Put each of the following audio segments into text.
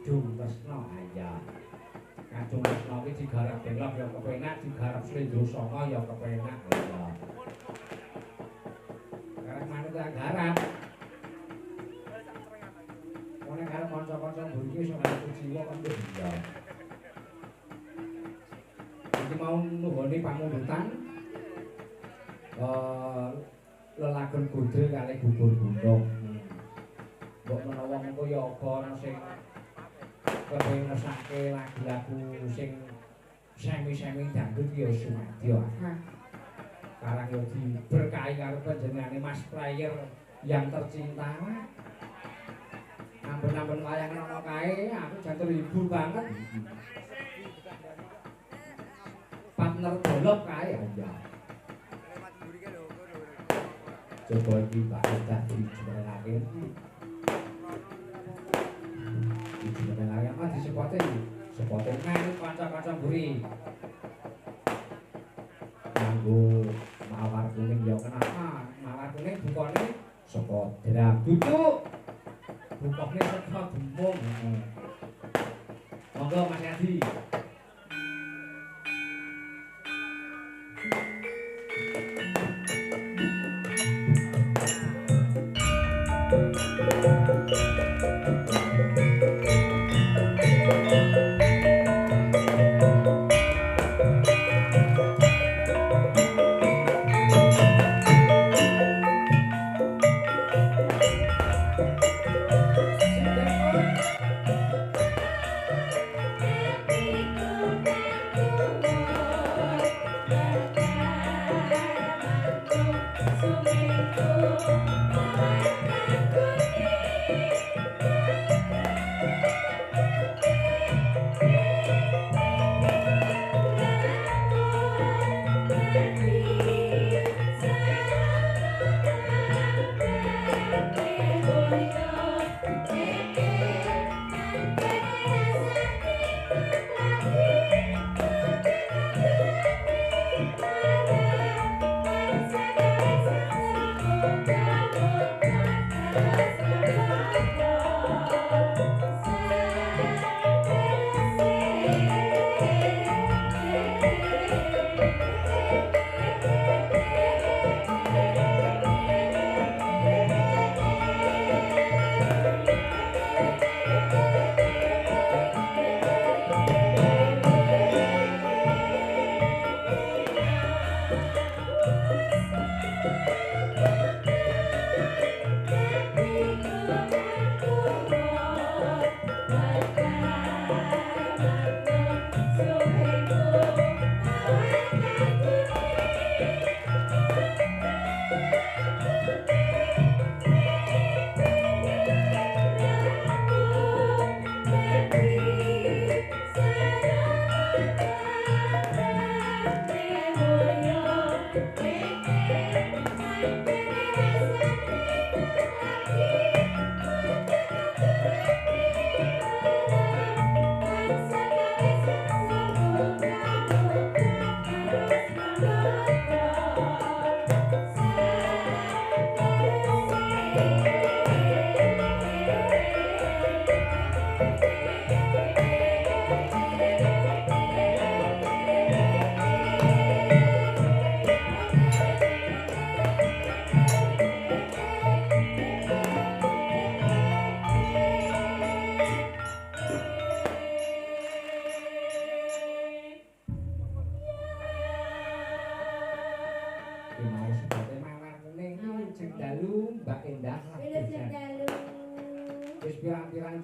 Kadung Tresna aya. Kadung Tresna kuwi digarap belok ya kepenak, digarap Slendra Sanga ya kepenak ya. Garap manut garap. Wong nek arep kanca-kanca mburi iso ngatur jiwa kan ya. Iki mau nuhoni pamundutan lelagon godhe kalih gugur gunung. Mbok menawa mengko ya apa ana sing kepengin ngesake lagu-lagu sing semi-semi dangdut ya sumadyo. Karang yo diberkahi karo panjenengane Mas Player yang tercinta. Ampun-ampun wayangan ana kae, aku jan terhibur banget. Partner dolop kae aja. Coba iki Pak Endah dijumenengake. Dijumenengake apa disepote iki? Sepote melu kanca-kanca mburi. Nganggo mawar kuning ya kenapa? Mawar kuning bukane saka drap duduk. Bukane saka gembung. Monggo Mas Yadi.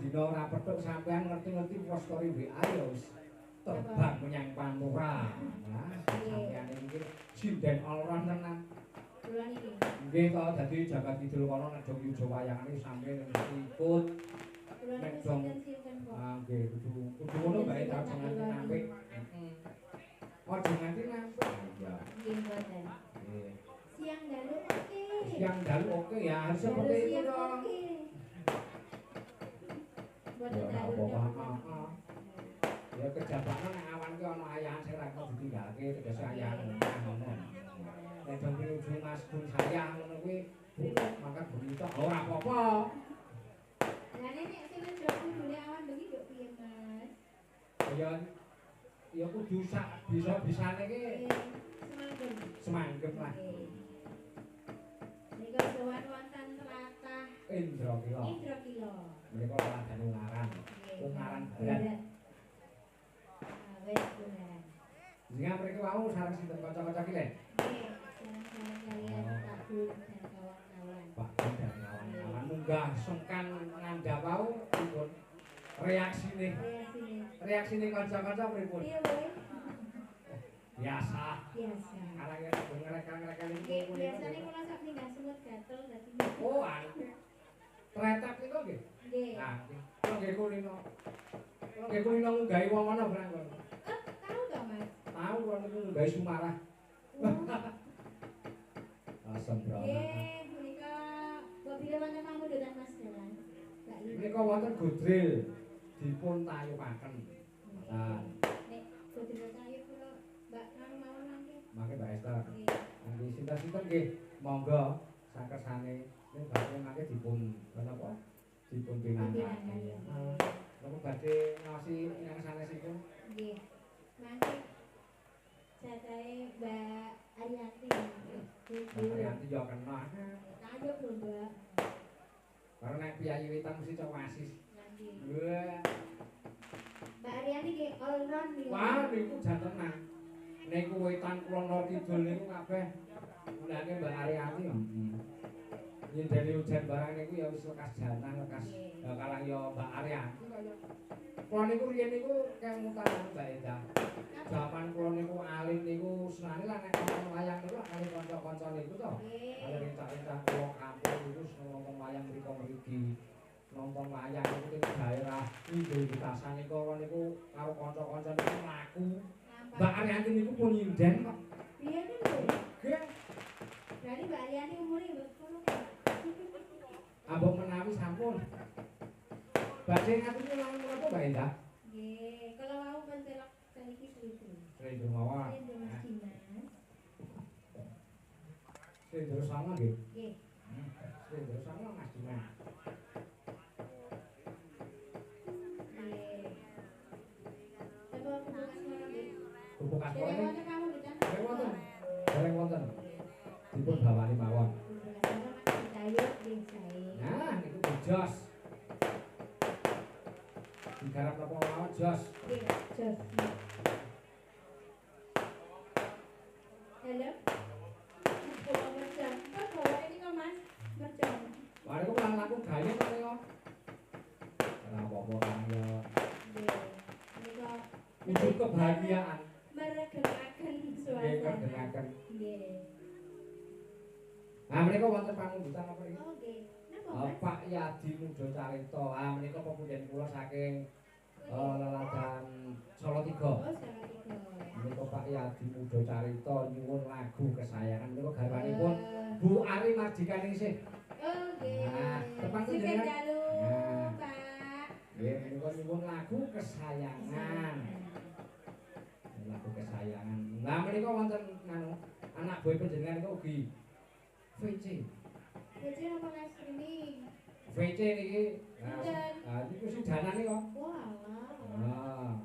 Dina ora petuk sampean ngerti-ngerti postori WA ya wis terbang menyang Pantura. Nah, sampean iki sinden all-round tenan. Kula niki. Nggih to dadi jagat kidul kono nek dong yujo wayangane sampeyan mesti ikut. Nek dong nggih kudu ngono bae ta jangan nampik. Ojo nganti nampik. Ya. Nggih mboten. Nggih. Siang dalu oke. Siang dalu oke ya, harus seperti itu dong. Ya kejabane nek awan ki ana ayahan sing ra kok ditinggalke tegese ayahan ngono. Nek dong pinuju Mas Gun sayang ngono kuwi mangkat bengi tok ora apa-apa. Lah nek sing njero kudune awan bengi yo piye, Mas? Ya kudu sak bisa-bisane ki semanggem lah. Nika sowan wonten tlatah Indrakila. Menika tlatah Ungaran. Ungaran Barat. Wis Ungaran. Jenengan mriki wau sareng sinten kanca-kanca ki, Le? Nggih, sareng kalian Pak Gun dan kawan-kawan. Pak Gun dan kawan-kawan munggah sengkan ngandhap wau pripun? Reaksine kanca-kanca pripun? Piye wae? Biasa. Karang ya ngreka-ngreka niku. Biasane kula sak pindah semut gatel dadi. Oh, aneh. Tretek niku nggih? Nggih. Nah, kula nggih kulino. Kula nggih kulino nggahi wong ana barang kula. Tahu to, Mas? Tahu kula niku nggahi sumarah. Asem bro. Nggih, menika mobil wonten pamundutan Mas Dalan. Menika wonten godril dipun tayupaken. Nah, nek godril tayub kula Mbak karo mawon mangke. Mangke Mbak Esther. Nggih, sinten-sinten nggih, monggo sakersane ning badhe mangke dipun menapa? Dipun pinanganken. Napa badhe ngaosi ingkang sanesipun? Nggih. Mangke jatahe Mbak Ariyanti. Mbak Ariyanti yo kena. Tayub lho, Mbak. Karena nek piyayi witan mesti cok wasis. Wah. Mbak Ariyanti nggih all round niku. Wah, niku jantenan. Niku witan kula lor kidul niku kabeh gunane Mbak Ariyanti. Nyendeni ujan barang niku ya wis lekas janah, lekas kalang ya Mbak Ariyanti kaya. Kula niku riyen niku kemutan Mbak Eda. Zaman kula niku alim niku senane lah nek nonton wayang niku kali kanca-kanca niku to. Kali rencak-rencak kula kampung niku nonton wayang mriki-mriki. Nonton wayang niku ing daerah Indogitasan niku niku karo kanca-kanca niku mlaku. Mbak Ariyanti niku pun nyinden kok. Piye niku? Nggih. Berarti Mbak Ariyanti umure ngono. Abang menawi sampun. Badhe ngaten kula menapa Mbak Enda? Nggih, kalau mau mentelok saniki itu. Sredro mawon. Sredro Mas Dimas. Sredro sama nggih. Nggih. Sredro sama Mas Dimas. Bubuk aspal niki. Dereng wonten. Dereng wonten. Dipun bawani mawon. Nah, niku jos. Digarap napa mawon jos. Nggih, jos. Halo. Bawa mercon. Kok bawa ini kok Mas? Mercon. Wah, niku pulang laku gawe kok niku. Ora apa-apa kan ya. Nggih. Niku Wujud kebahagiaan. meregenaken suasana. Nggih, kedengaken. Nggih. Nah, menika wonten pangundutan apa iki? Oh, nggih. Napa, Mas? Pak Yadi Muda Carita. Ah, menika pepunden kula saking leladan Salatiga. Oh, Salatiga. Menika Pak Yadi Muda Carita nyuwun lagu kesayangan menika garwanipun Bu Ari Mardikaningsih. Oh, nggih. Nah, tepang Sugeng jenengan. dalu, Nah. Pak. Nggih, menika nyuwun lagu kesayangan. Lagu kesayangan. Nah, menika wonten anak boy panjenengan niku ugi VC. VC apa live streaming? VC niki. Nah, niku sidanan niku. Walah. Nah,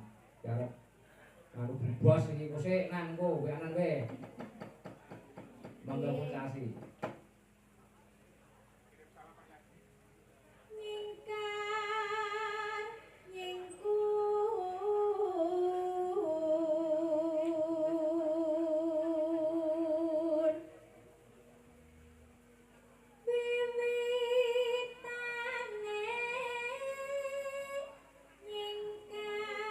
arep anu bos iki kok sik nangko kowe anan kowe. Monggo mutasi. Nyingkar nyingku nyingkar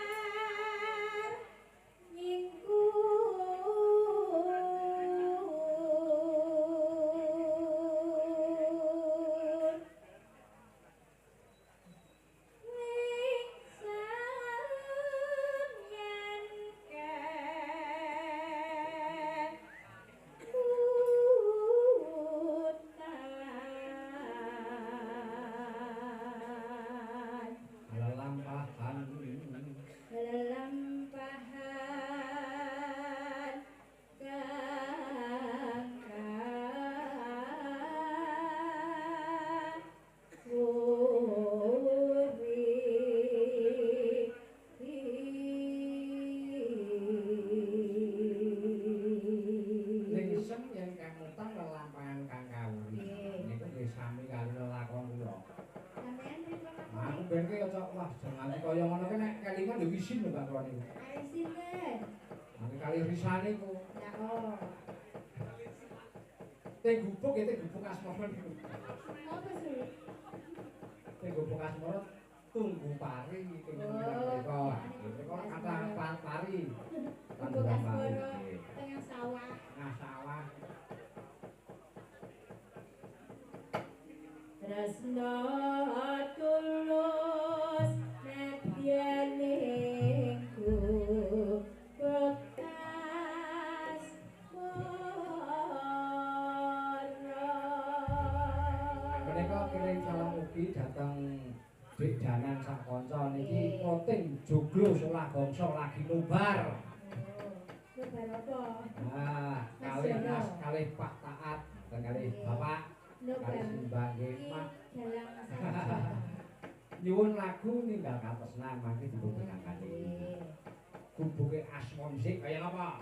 ben ki aja wah jangan kaya ngono ki nek kelingan lho wisin lho Mbak Kroni. Arisin kan? Nanti kali risane ku. Ya oh. Teh gubuk ya teh gubuk asmara niku. Apa sih? Teh gubuk asmara tunggu pari tunggu mereka. Mereka kata pari. Gubuk asmara tengah sawah. Nah sawah. Tresno tulus nedyaningku bekas Menika kirim salam ugi datang Dik Danan sak kanca niki voting joglo salah bangsa lagi nobar. Nobar apa? Nah, kalih Mas kalih Pak Taat dan kalih Bapak kalih Simbang nggih Mas. Nyuwun lagu ninggal katresnan mangke dipun kangge. Gubuke Asmon sik kaya napa?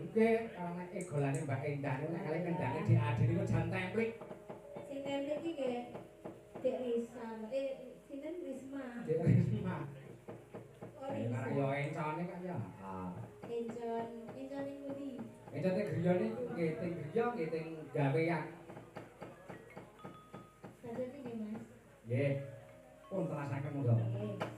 Oke, kalau nek golane Mbak Endah nek kali kendane diadeni niku jan templik. Sing templik iki nggih Dek Risa. Sinten Risma. Dek Risma. Oh, Ayo Risa. karang yo encone kan ya. Encon ing ngendi? Encone griya niku nggih teng griya nggih teng gawean. Sajen iki Mas. Nggih. Pun terasaken monggo. Nggih.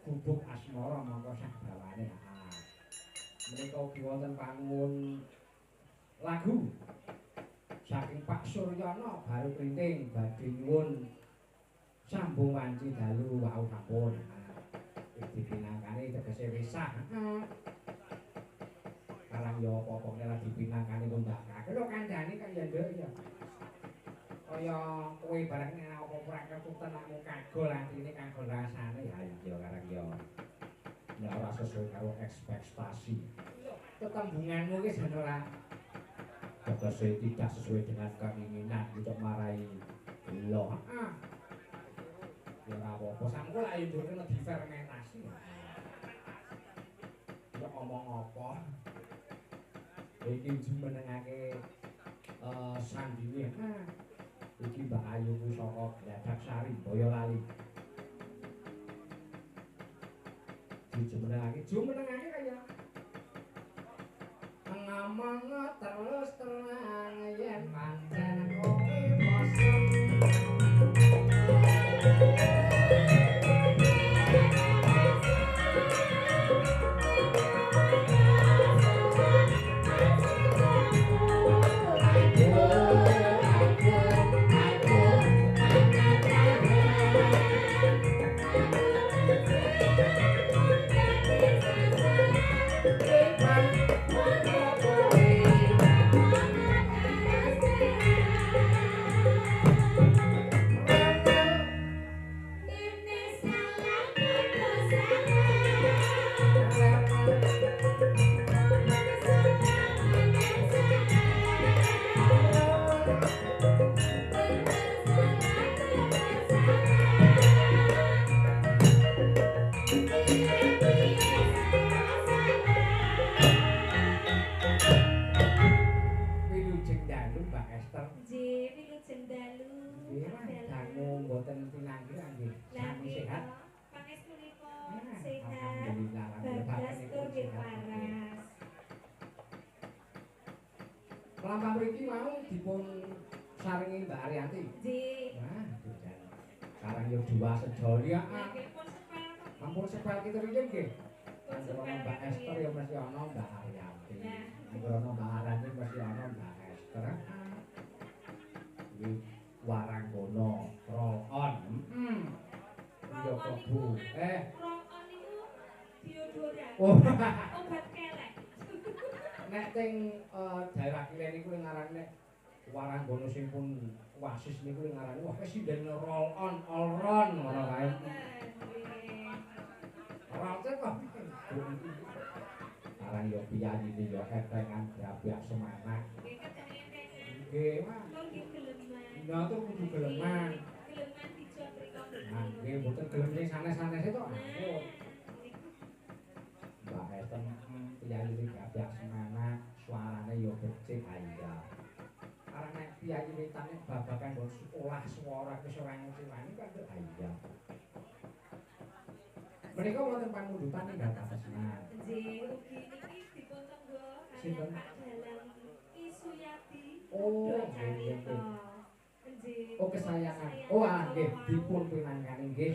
Gubuk asmara mongko sak bawane. Menika ugi wonten pangun lagu saking Pak Suryono Baru Krinting badhe nyuwun sambung wanci dalu wau sampun. Iki pinangkane tegese wisah. Karang yo apa-apa nek lagi pinangkane kok ndak kakek lho kandhane kan ya nduk ya. Kaya kowe bareng apa ora ketuten akmu kagol atine kagol rasane ya iya karang yo. Ya ora sesuai karo ekspektasi. Tetembunganmu wis ora tegese tidak sesuai dengan keinginan untuk marai lho. Ya ora apa-apa sampeyan lak ndurke difermentasi. Ya omong apa? Iki jumenengake sandine. Iki Mbak Ayu ku saka Gladak Sari, Boyolali. Jumenengake kaya ngomong terus terang yen pancen kowe bosen. Lampah mriki mau dipun saringi Mbak Ariyanti. Nggih. Wah, sekarang yo dua sejoli ya. Ampun sepel kita riyen nggih. Ana Mbak Esther yo mesti ana Mbak Ariyanti. Ana Mbak Ariyanti mesti ana Mbak Esther. Iki Waranggono, roll on. Yo kok Bu. Roll on niku deodoran. Obat kelek. Nek teng daerah Kilen niku ngarane Waranggono sing pun wasis niku ngarane wah presiden roll on all run ngono kae. Ora kok. Arang yo piyayi iki yo etengan grabyak semangat. Nggih, Mas. Ya tuh kudu geleman. Geleman dijot mriko. Nah, nggih mboten gelem sing sanes-sanes to. Mbak Eten piyayi iki grabyak semangat, suarane yo becik aja. Arang nek piyayi wetane babagan nggon sekolah swara wis ora ngerti kan aja. Menika wonten pangundutan ninggal katresnan. Nggih, ugi niki dipun tenggo kaliyan Pak Dalang Isuyati. Oh, nggih. Oh, kesayangan. Oh, nggih, dipun pinangkani nggih.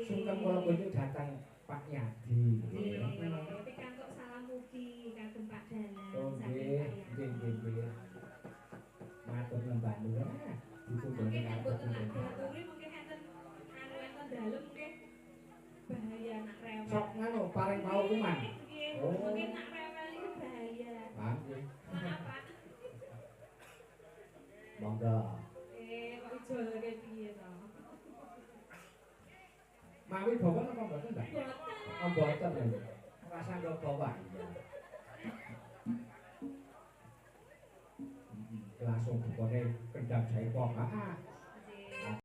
Sungkem kula boten datang Pak Yadi. Nggih, pikantuk salam mugi kagem Pak Dalang. Oh, nggih, nggih. Matur nembah nuwun. Dipun Mungkin ngarep boten aturi mungkin enten enten dalem mungkin bahaya anak rewel. Sok ngono, pare kuman. Oh. Mungkin nak rewel itu bahaya. Pak, nggih. Maaf, Pak. Monggo. Kok ijol kayak piye to? Mawi bawang apa mboten, Mbak? Boten. Oh, mboten lho. Rasa nggo bawang. Langsung bukane kendang jaipong. Ah,